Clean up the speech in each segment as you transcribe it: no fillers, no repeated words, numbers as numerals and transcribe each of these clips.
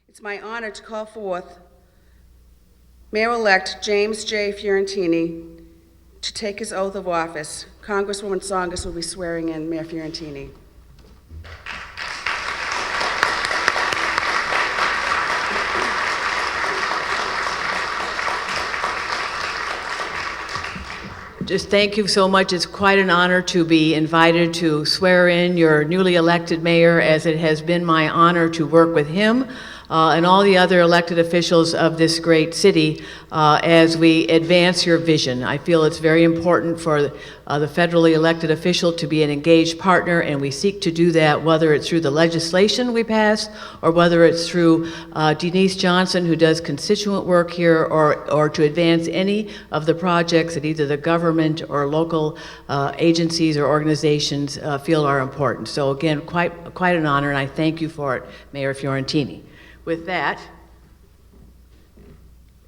It's my honor to call forth Mayor-elect James J. Fiorentini to take his oath of office. Congresswoman Tsongas will be swearing in Mayor Fiorentini. Just thank you so much. It's quite an honor to be invited to swear in your newly elected mayor, as it has been my honor to work with him and all the other elected officials of this great city as we advance your vision. I feel it's very important for the federally elected official to be an engaged partner, and we seek to do that whether it's through the legislation we pass or whether it's through Denise Johnson, who does constituent work here, or to advance any of the projects that either the government or local agencies or organizations feel are important. So again, quite an honor, and I thank you for it, Mayor Fiorentini. With that,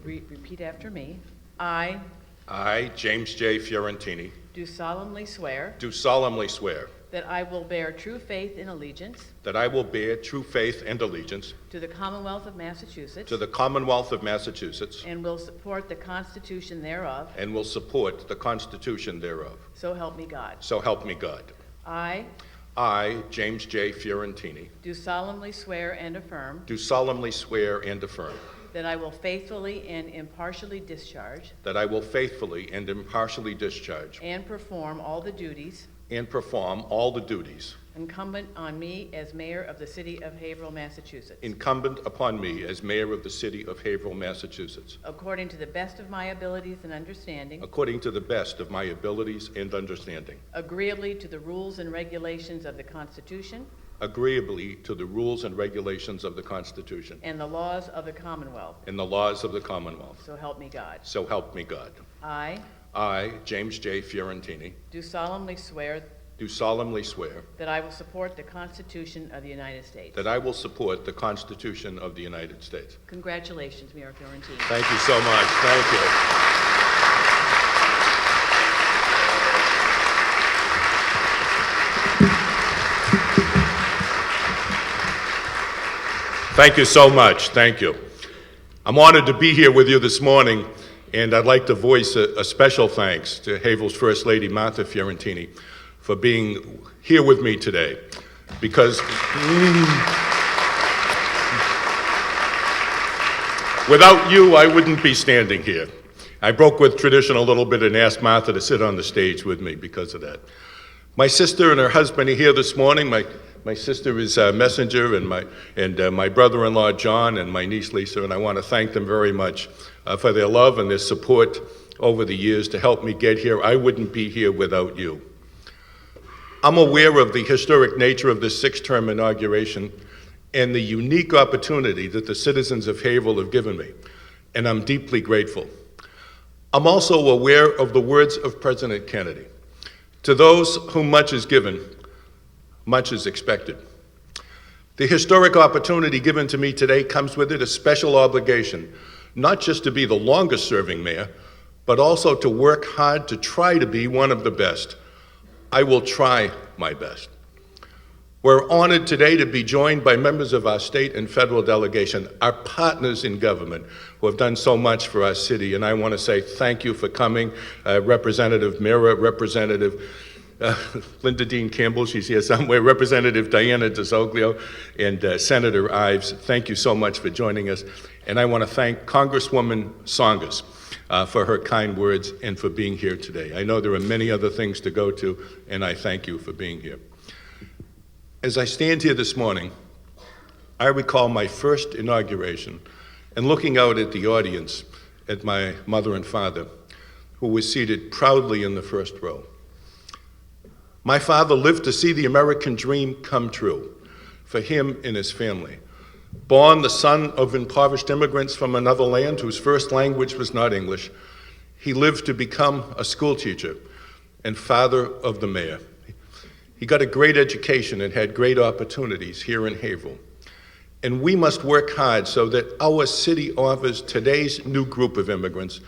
repeat after me. I, James J. Fiorentini, do solemnly swear do solemnly swear that I will bear true faith and allegiance that I will bear true faith and allegiance to the Commonwealth of Massachusetts to the Commonwealth of Massachusetts and will support the Constitution thereof, and will support the Constitution thereof. so help me God. So help me God. I, James J. Fiorentini, do solemnly swear and affirm do solemnly swear and affirm that I will faithfully and impartially discharge that I will faithfully and impartially discharge and perform all the duties incumbent on me as mayor of the city of Haverhill, Massachusetts, incumbent upon me as mayor of the city of Haverhill, Massachusetts, according to the best of my abilities and understanding, according to the best of my abilities and understanding, agreeably to the rules and regulations of the Constitution agreeably to the rules and regulations of the Constitution and the laws of the Commonwealth. and the laws of the Commonwealth. So help me God. So help me God. I James J. Fiorentini, do solemnly swear do solemnly swear that I will support the Constitution of the United States. that I will support the Constitution of the United States. Congratulations, Mayor Fiorentini. Thank you so much. Thank you. Thank you so much. Thank you. I'm honored to be here with you this morning, and I'd like to voice a special thanks to Haverhill's First Lady, Martha Fiorentini, for being here with me today, because without you, I wouldn't be standing here. I broke with tradition a little bit and asked Martha to sit on the stage with me because of that. My sister and her husband are here this morning. My sister is a messenger, and my brother-in-law John, and my niece Lisa, and I want to thank them very much for their love and their support over the years to help me get here. I wouldn't be here without you. I'm aware of the historic nature of this sixth-term inauguration and the unique opportunity that the citizens of Haverhill have given me, and I'm deeply grateful. I'm also aware of the words of President Kennedy: "To those whom much is given, much is expected." The historic opportunity given to me today comes with it a special obligation, not just to be the longest-serving mayor, but also to work hard to try to be one of the best. I will try my best. We're honored today to be joined by members of our state and federal delegation, our partners in government, who have done so much for our city, and I want to say thank you for coming. Representative Mira, Representative Linda Dean Campbell, she's here somewhere, Representative Diana DeZoglio, and Senator Ives, thank you so much for joining us. And I want to thank Congresswoman Tsongas for her kind words and for being here today. I know there are many other things to go to, and I thank you for being here. As I stand here this morning, I recall my first inauguration and looking out at the audience at my mother and father, who were seated proudly in the first row. My father lived to see the American dream come true for him and his family. Born the son of impoverished immigrants from another land whose first language was not English, he lived to become a school teacher and father of the mayor. He got a great education and had great opportunities here in Haverhill. And we must work hard so that our city offers today's new group of immigrants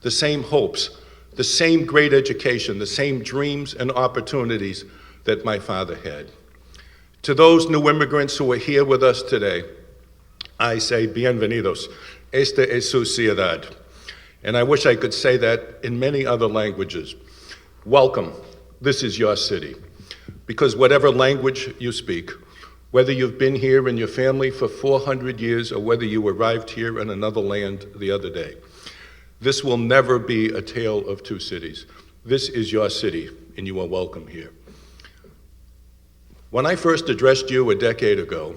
the same hopes, the same great education, the same dreams and opportunities that my father had. To those new immigrants who are here with us today, I say bienvenidos. Esta es su ciudad. And I wish I could say that in many other languages. Welcome. This is your city. Because whatever language you speak, whether you've been here in your family for 400 years or whether you arrived here in another land the other day, this will never be a tale of two cities. This is your city, and you are welcome here. When I first addressed you a decade ago,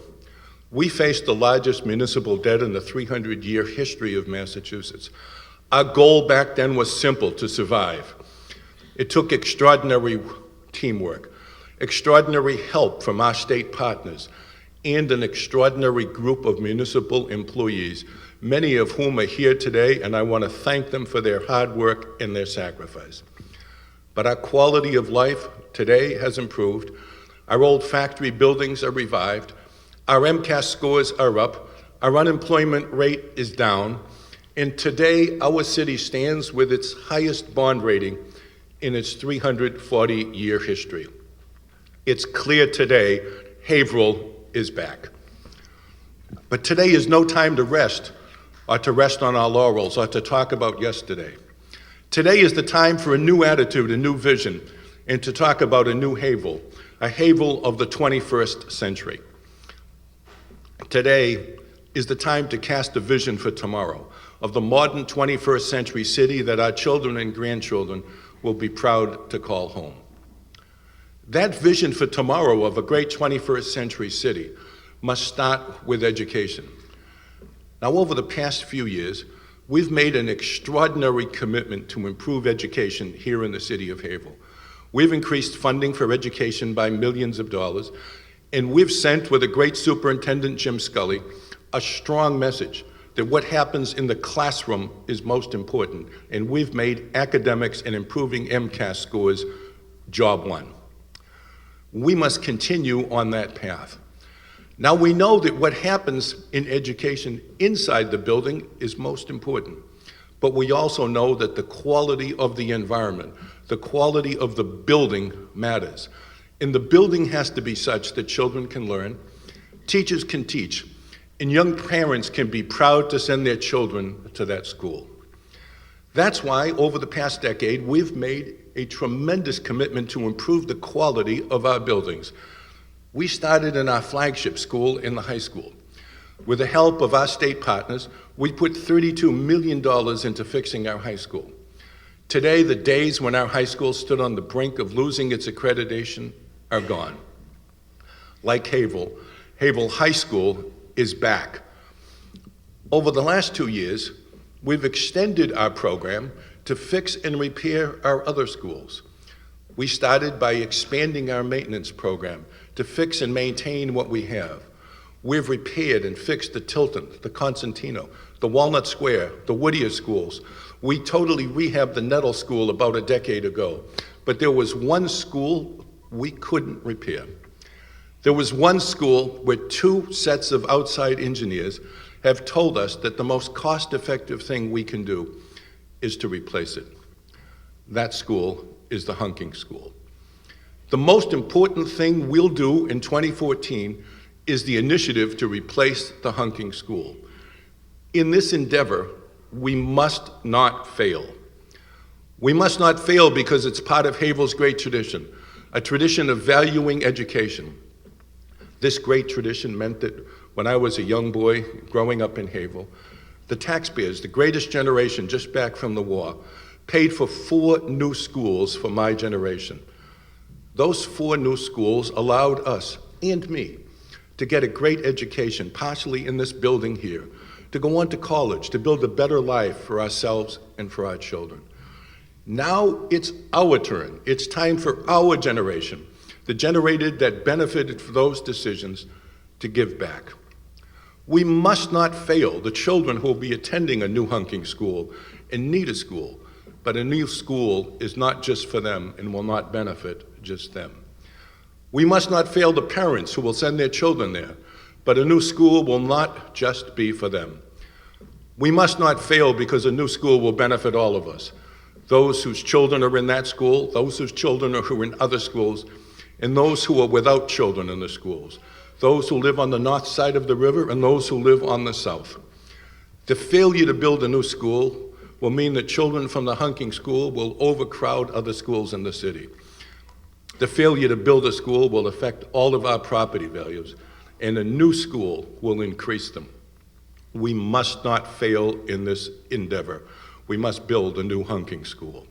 we faced the largest municipal debt in the 300-year history of Massachusetts. Our goal back then was simple: to survive. It took extraordinary teamwork, extraordinary help from our state partners, and an extraordinary group of municipal employees, many of whom are here today, and I want to thank them for their hard work and their sacrifice. But our quality of life today has improved. Our old factory buildings are revived. Our MCAS scores are up. Our unemployment rate is down. And today, our city stands with its highest bond rating in its 340-year history. It's clear today, Haverhill is back. But today is no time to rest, or to rest on our laurels, or to talk about yesterday. Today is the time for a new attitude, a new vision, and to talk about a new Haverhill, a Haverhill of the 21st century. Today is the time to cast a vision for tomorrow, of the modern 21st century city that our children and grandchildren will be proud to call home. That vision for tomorrow of a great 21st century city must start with education. Now, over the past few years, we've made an extraordinary commitment to improve education here in the city of Haverhill. We've increased funding for education by millions of dollars, and we've sent, with a great superintendent, Jim Scully, a strong message that what happens in the classroom is most important, and we've made academics and improving MCAS scores job one. We must continue on that path. Now, we know that what happens in education inside the building is most important, but we also know that the quality of the environment, the quality of the building matters. And the building has to be such that children can learn, teachers can teach, and young parents can be proud to send their children to that school. That's why, over the past decade, we've made a tremendous commitment to improve the quality of our buildings. We started in our flagship school in the high school. With the help of our state partners, we put $32 million into fixing our high school. Today, the days when our high school stood on the brink of losing its accreditation are gone. Like Haverhill, Haverhill High School is back. Over the last 2 years, we've extended our program to fix and repair our other schools. We started by expanding our maintenance program to fix and maintain what we have. We've repaired and fixed the Tilton, the Constantino, the Walnut Square, the Whittier schools. We totally rehabbed the Nettle School about a decade ago. But there was one school we couldn't repair. There was one school where 2 sets of outside engineers have told us that the most cost-effective thing we can do is to replace it. That school is the Hunking School. The most important thing we'll do in 2014 is the initiative to replace the Hunking School. In this endeavor, we must not fail. We must not fail because it's part of Haverhill's great tradition, a tradition of valuing education. This great tradition meant that when I was a young boy growing up in Haverhill, the taxpayers, the greatest generation just back from the war, paid for 4 new schools for my generation. Those 4 new schools allowed us and me to get a great education, partially in this building here, to go on to college, to build a better life for ourselves and for our children. Now it's our turn. It's time for our generation, the generation that benefited from those decisions, to give back. We must not fail the children who will be attending a new Hunking School and need a school, but a new school is not just for them and will not benefit just them. We must not fail the parents who will send their children there, but a new school will not just be for them. We must not fail because a new school will benefit all of us, those whose children are in that school, those whose children are who are in other schools, and those who are without children in the schools. those who live on the north side of the river and those who live on the south. The failure to build a new school will mean that children from the Hunking School will overcrowd other schools in the city. The failure to build a school will affect all of our property values, and a new school will increase them. We must not fail in this endeavor. We must build a new Hunking School.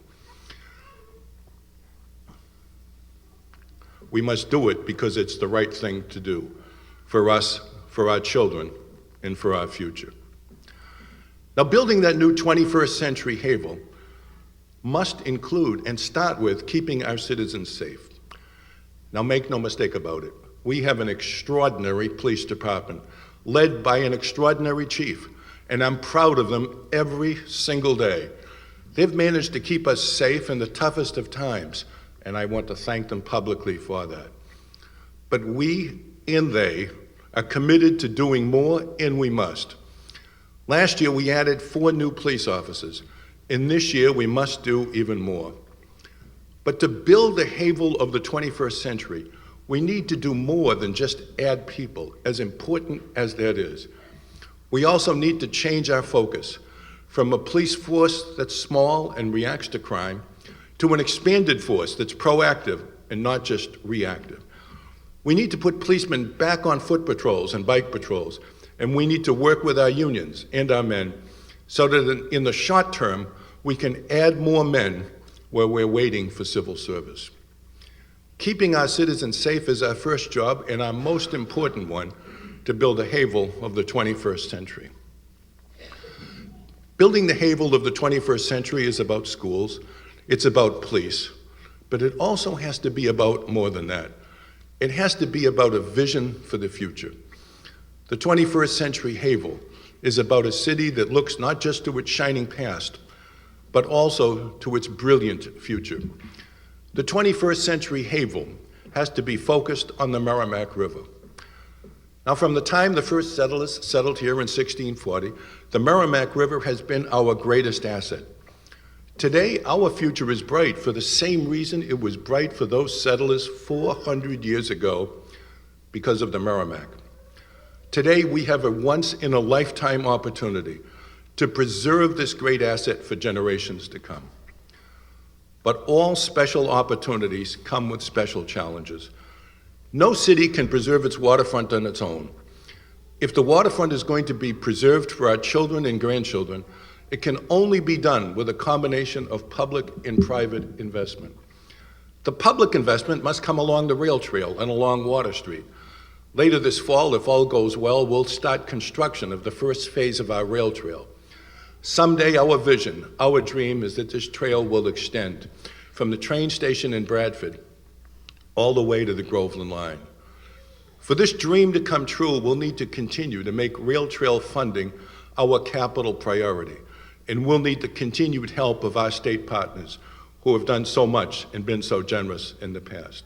We must do it because it's the right thing to do for us, for our children, and for our future. Now, building that new 21st century Haverhill must include and start with keeping our citizens safe. Now, make no mistake about it. We have an extraordinary police department led by an extraordinary chief, and I'm proud of them every single day. They've managed to keep us safe in the toughest of times, and I want to thank them publicly for that. But we and they are committed to doing more, and we must. Last year, we added 4 new police officers, and this year we must do even more. But to build the Haverhill of the 21st century, we need to do more than just add people, as important as that is. We also need to change our focus from a police force that's small and reacts to crime to an expanded force that's proactive and not just reactive. We need to put policemen back on foot patrols and bike patrols, and we need to work with our unions and our men so that in the short term, we can add more men where we're waiting for civil service. Keeping our citizens safe is our first job and our most important one to build a Haverhill of the 21st century. Building the Haverhill of the 21st century is about schools, it's about police, but it also has to be about more than that. It has to be about a vision for the future. The 21st century Haverhill is about a city that looks not just to its shining past, but also to its brilliant future. The 21st century Haverhill has to be focused on the Merrimack River. Now, from the time the first settlers settled here in 1640, the Merrimack River has been our greatest asset. Today, our future is bright for the same reason it was bright for those settlers 400 years ago, because of the Merrimack. Today, we have a once-in-a-lifetime opportunity to preserve this great asset for generations to come. But all special opportunities come with special challenges. No city can preserve its waterfront on its own. If the waterfront is going to be preserved for our children and grandchildren, it can only be done with a combination of public and private investment. The public investment must come along the rail trail and along Water Street. Later this fall, if all goes well, we'll start construction of the first phase of our rail trail. Someday, our vision, our dream is that this trail will extend from the train station in Bradford all the way to the Groveland line. For this dream to come true, we'll need to continue to make rail trail funding our capital priority, and we'll need the continued help of our state partners who have done so much and been so generous in the past.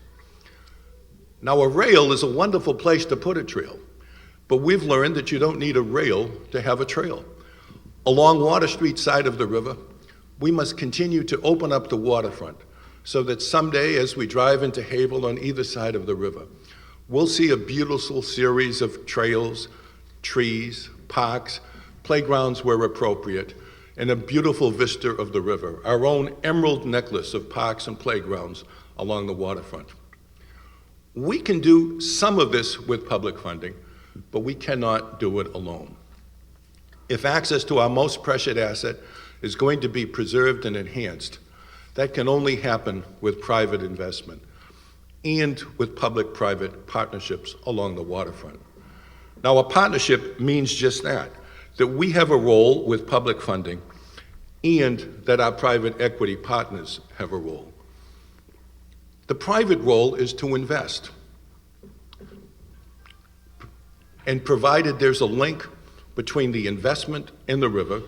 Now, a rail is a wonderful place to put a trail, but we've learned that you don't need a rail to have a trail. Along Water Street side of the river, we must continue to open up the waterfront so that someday, as we drive into Haverhill on either side of the river, we'll see a beautiful series of trails, trees, parks, playgrounds where appropriate, and a beautiful vista of the river, our own emerald necklace of parks and playgrounds along the waterfront. We can do some of this with public funding, but we cannot do it alone. If access to our most precious asset is going to be preserved and enhanced, that can only happen with private investment and with public-private partnerships along the waterfront. Now, a partnership means just that we have a role with public funding and that our private equity partners have a role. The private role is to invest. And provided there's a link between the investment and the river,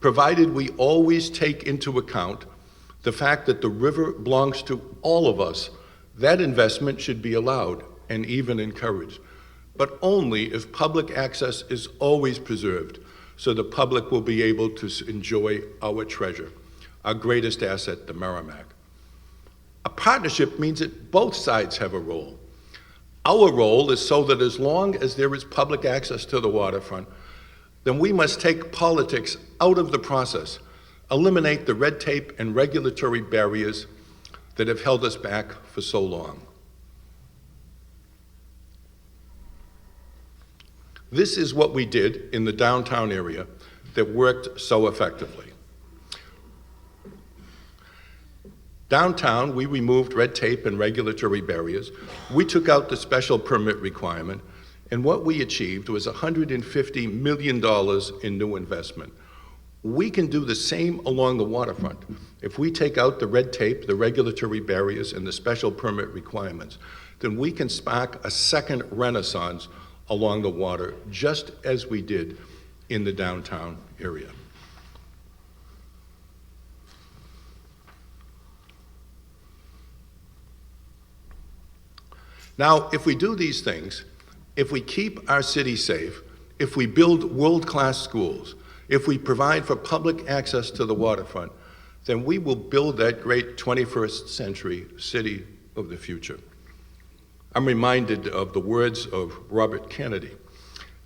provided we always take into account the fact that the river belongs to all of us, that investment should be allowed and even encouraged, but only if public access is always preserved, so the public will be able to enjoy our treasure, our greatest asset, the Merrimack. A partnership means that both sides have a role. Our role is so that as long as there is public access to the waterfront, then we must take politics out of the process, eliminate the red tape and regulatory barriers that have held us back for so long. This is what we did in the downtown area that worked so effectively. Downtown, we removed red tape and regulatory barriers. We took out the special permit requirement, and what we achieved was $150 million in new investment. We can do the same along the waterfront. If we take out the red tape, the regulatory barriers, and the special permit requirements, then we can spark a second renaissance along the water, just as we did in the downtown area. Now, if we do these things, if we keep our city safe, if we build world-class schools, if we provide for public access to the waterfront, then we will build that great 21st century city of the future. I'm reminded of the words of Robert Kennedy,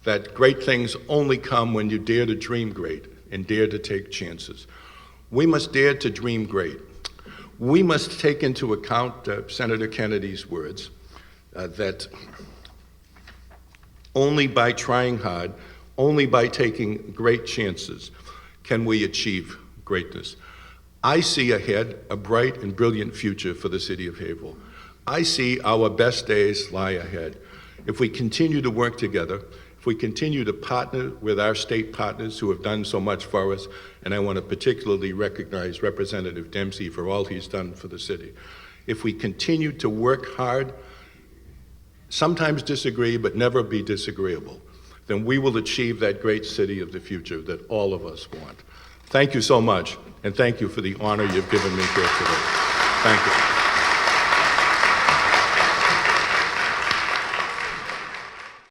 that great things only come when you dare to dream great and dare to take chances. We must dare to dream great. We must take into account Senator Kennedy's words, that only by trying hard, only by taking great chances can we achieve greatness. I see ahead a bright and brilliant future for the city of Haverhill. I see our best days lie ahead. If we continue to work together, if we continue to partner with our state partners who have done so much for us, and I want to particularly recognize Representative Dempsey for all he's done for the city. If we continue to work hard, sometimes disagree, but never be disagreeable, then we will achieve that great city of the future that all of us want. Thank you so much, and thank you for the honor you've given me here today. Thank you.